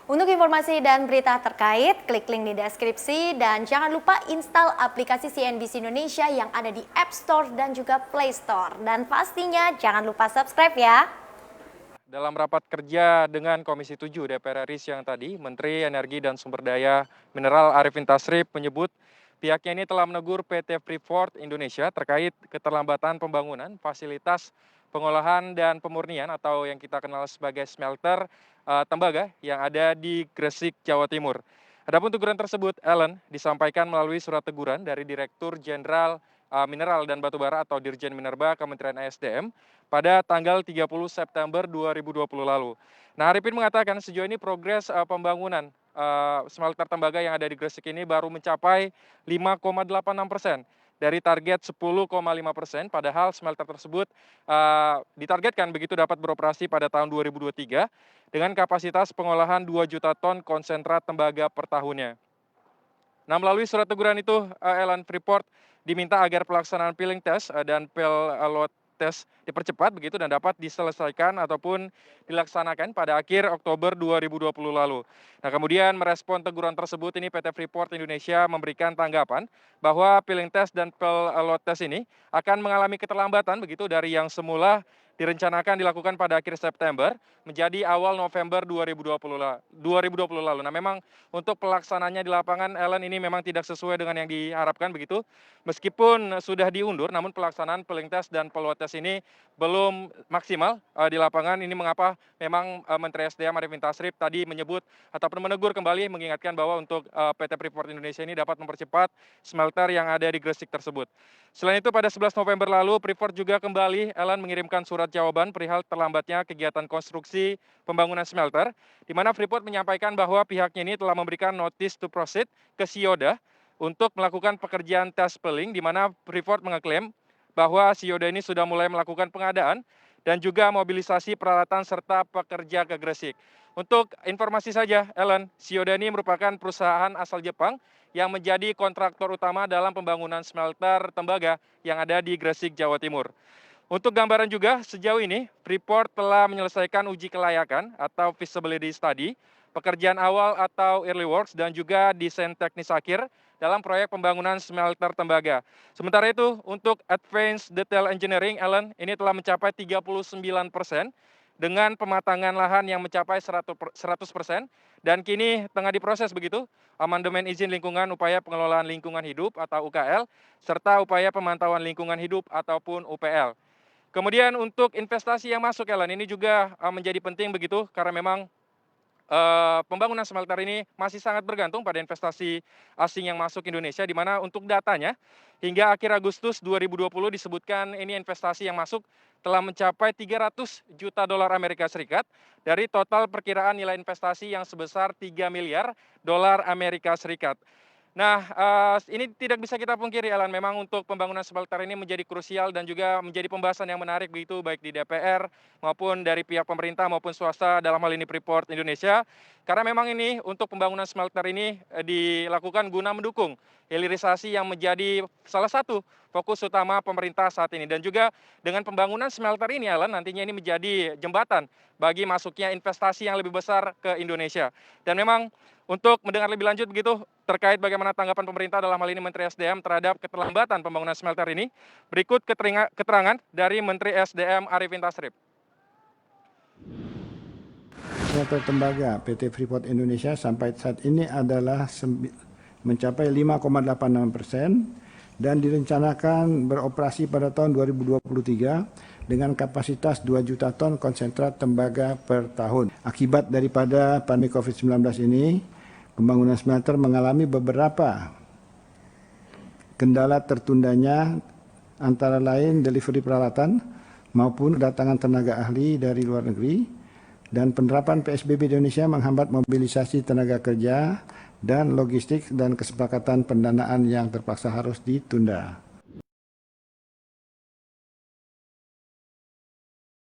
Untuk informasi dan berita terkait, klik link di deskripsi dan jangan lupa install aplikasi CNBC Indonesia yang ada di App Store dan juga Play Store. Dan pastinya jangan lupa subscribe ya. Dalam rapat kerja dengan Komisi 7 DPR RI siang tadi, Menteri Energi dan Sumber Daya Mineral Arifin Tasrif menyebut pihaknya ini telah menegur PT Freeport Indonesia terkait keterlambatan pembangunan fasilitas pengolahan dan pemurnian atau yang kita kenal sebagai smelter tembaga yang ada di Gresik, Jawa Timur. Adapun teguran tersebut, Ellen, disampaikan melalui surat teguran dari Direktur Jenderal Mineral dan Batubara atau Dirjen Minerba Kementerian ESDM pada tanggal 30 September 2020 lalu. Nah, Arifin mengatakan sejauh ini progres pembangunan smelter tembaga yang ada di Gresik ini baru mencapai 5,86% dari target 10,5%, padahal smelter tersebut ditargetkan begitu dapat beroperasi pada tahun 2023 dengan kapasitas pengolahan 2 juta ton konsentrat tembaga per tahunnya. Nah, melalui surat teguran itu, Ellen, Freeport diminta agar pelaksanaan peeling test dan load test dipercepat begitu dan dapat diselesaikan ataupun dilaksanakan pada akhir Oktober 2020 lalu. Nah, kemudian merespon teguran tersebut, ini PT Freeport Indonesia memberikan tanggapan bahwa peeling test dan load test ini akan mengalami keterlambatan begitu dari yang semula direncanakan dilakukan pada akhir September menjadi awal November 2020 lalu. Nah, memang untuk pelaksananya di lapangan, Ellen, ini memang tidak sesuai dengan yang diharapkan begitu. Meskipun sudah diundur, namun pelaksanaan peeling test dan load test ini belum maksimal di lapangan. Ini mengapa memang Menteri SDM Arifin Tasrif tadi menyebut ataupun menegur kembali mengingatkan bahwa untuk PT Freeport Indonesia ini dapat mempercepat smelter yang ada di Gresik tersebut. Selain itu, pada 11 November lalu, Freeport juga kembali, Ellen, mengirimkan surat jawaban perihal terlambatnya kegiatan konstruksi pembangunan smelter, di mana Freeport menyampaikan bahwa pihaknya ini telah memberikan notice to proceed ke Siyoda untuk melakukan pekerjaan tes peeling, di mana Freeport mengeklaim bahwa Siyoda ini sudah mulai melakukan pengadaan dan juga mobilisasi peralatan serta pekerja ke Gresik. Untuk informasi saja, Ellen, Siyoda ini merupakan perusahaan asal Jepang yang menjadi kontraktor utama dalam pembangunan smelter tembaga yang ada di Gresik, Jawa Timur. Untuk gambaran juga, sejauh ini Freeport telah menyelesaikan uji kelayakan atau feasibility study, pekerjaan awal atau early works, dan juga desain teknis akhir dalam proyek pembangunan smelter tembaga. Sementara itu, untuk advanced detail engineering, Ellen, ini telah mencapai 39% dengan pematangan lahan yang mencapai 100%, dan kini tengah diproses begitu amandemen izin lingkungan upaya pengelolaan lingkungan hidup atau UKL, serta upaya pemantauan lingkungan hidup ataupun UPL. Kemudian untuk investasi yang masuk, Ellen, ini juga menjadi penting begitu karena memang pembangunan smelter ini masih sangat bergantung pada investasi asing yang masuk Indonesia, di mana untuk datanya hingga akhir Agustus 2020 disebutkan ini investasi yang masuk telah mencapai 300 juta dolar Amerika Serikat dari total perkiraan nilai investasi yang sebesar 3 miliar dolar Amerika Serikat. Nah, ini tidak bisa kita pungkiri, Ellen, memang untuk pembangunan smelter ini menjadi krusial dan juga menjadi pembahasan yang menarik begitu baik di DPR maupun dari pihak pemerintah maupun swasta dalam hal ini Freeport Indonesia. Karena memang ini untuk pembangunan smelter ini dilakukan guna mendukung hilirisasi yang menjadi salah satu fokus utama pemerintah saat ini. Dan juga dengan pembangunan smelter ini, Ellen, nantinya ini menjadi jembatan bagi masuknya investasi yang lebih besar ke Indonesia. Dan memang untuk mendengar lebih lanjut begitu terkait bagaimana tanggapan pemerintah dalam hal ini Menteri SDM terhadap keterlambatan pembangunan smelter ini, berikut keterangan dari Menteri SDM Arifin Tasrif. Smelter tembaga PT Freeport Indonesia sampai saat ini adalah mencapai 5,86% dan direncanakan beroperasi pada tahun 2023 dengan kapasitas 2 juta ton konsentrat tembaga per tahun. Akibat daripada pandemi COVID-19 ini, pembangunan smelter mengalami beberapa kendala tertundanya, antara lain delivery peralatan maupun kedatangan tenaga ahli dari luar negeri, dan penerapan PSBB di Indonesia menghambat mobilisasi tenaga kerja dan logistik dan kesepakatan pendanaan yang terpaksa harus ditunda.